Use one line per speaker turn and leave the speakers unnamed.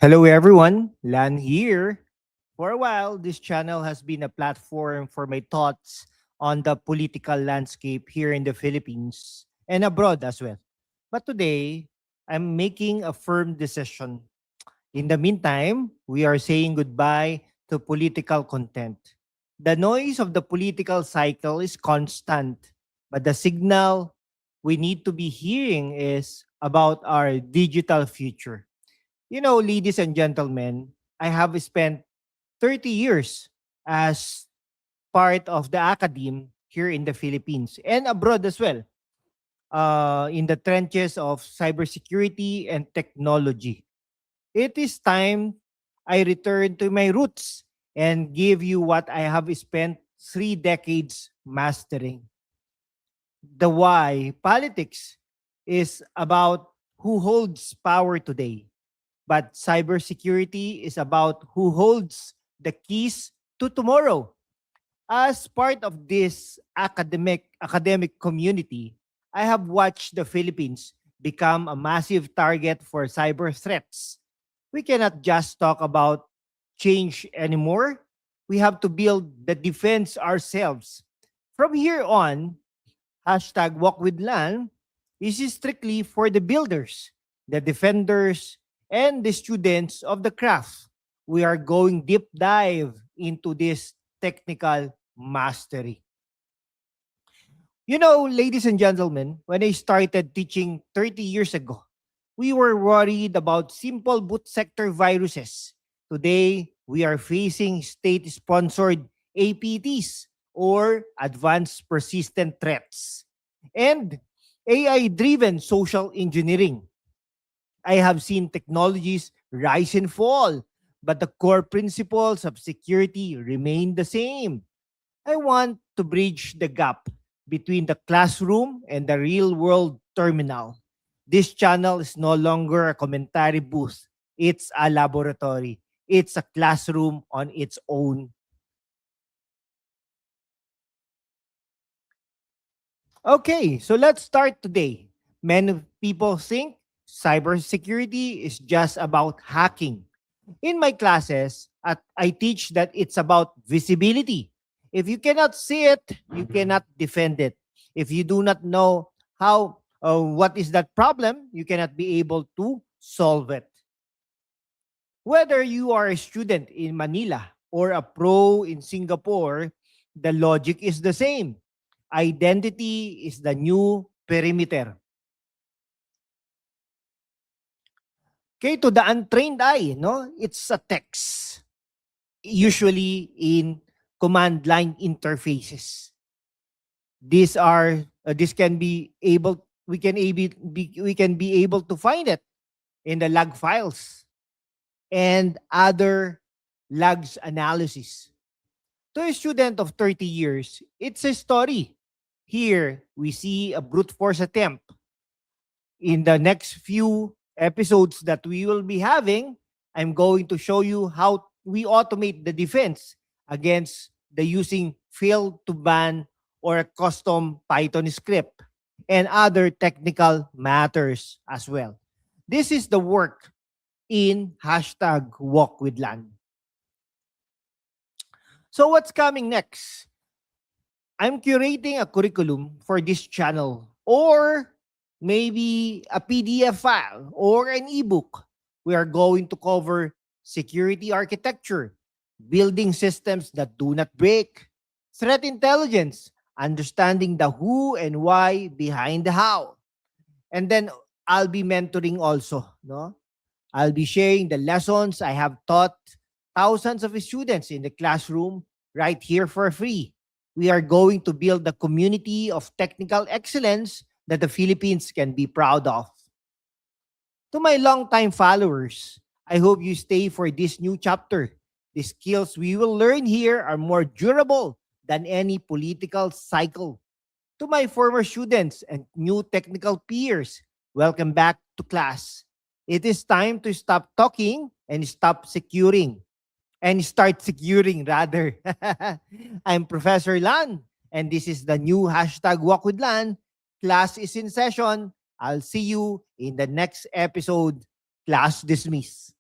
Hello everyone, Lan here. For a while, this channel has been a platform for my thoughts on the political landscape here in the Philippines and abroad as well. But today, I'm making a firm decision. In the meantime, we are saying goodbye to political content. The noise of the political cycle is constant, but the signal we need to be hearing is about our digital future. Ladies and gentlemen, I have spent 30 years as part of the academe here in the Philippines and abroad as well, in the trenches of cybersecurity and technology. It is time I return to my roots and give you what I have spent 3 decades mastering. The why politics is about who holds power today, but cybersecurity is about who holds the keys to tomorrow. As part of this academic community, I have watched the Philippines become a massive target for cyber threats. We cannot just talk about change anymore. We have to build the defense ourselves. From here on, hashtag walk with LAN is strictly for the builders, the defenders, and the students of the craft. We are going deep dive into this technical mastery. Ladies and gentlemen, when I started teaching 30 years ago, we were worried about simple boot sector viruses. Today, we are facing state-sponsored APTs or advanced persistent threats and AI-driven social engineering. I have seen technologies rise and fall, but the core principles of security remain the same. I want to bridge the gap between the classroom and the real world terminal. This channel is no longer a commentary booth, it's a laboratory, it's a classroom on its own. Okay, so let's start today. Many people think cybersecurity is just about hacking. In my classes, I teach that it's about visibility. If you cannot see it, you cannot defend it. If you do not know what is that problem, you cannot be able to solve it. Whether you are a student in Manila or a pro in Singapore, the logic is the same. Identity is the new perimeter. Okay, to the untrained eye, no, it's a text, usually in command line interfaces. This can be able we can be able to find it in the log files and other logs analysis. To a student of 30 years, it's a story. Here we see a brute force attempt. In the next few episodes that we will be having, I'm going to show you how we automate the defense against the using fail to ban or a custom Python script and other technical matters as well. This is the work in hashtag walk with LAN. So what's coming next? I'm curating a curriculum for this channel or maybe a PDF file or an ebook. We are going to cover security architecture, building systems that do not break, threat intelligence, understanding the who and why behind the how. And then I'll be mentoring also, no? I'll be sharing the lessons I have taught thousands of students in the classroom right here for free. We are going to build a community of technical excellence that the Philippines can be proud of. To my longtime followers, I hope you stay for this new chapter. The skills we will learn here are more durable than any political cycle. To my former students and new technical peers, welcome back to class. It is time to stop talking and stop securing. And start securing rather. I'm Professor Lan, and this is the new hashtag Walk with Lan. Class is in session. I'll see you in the next episode. Class dismiss.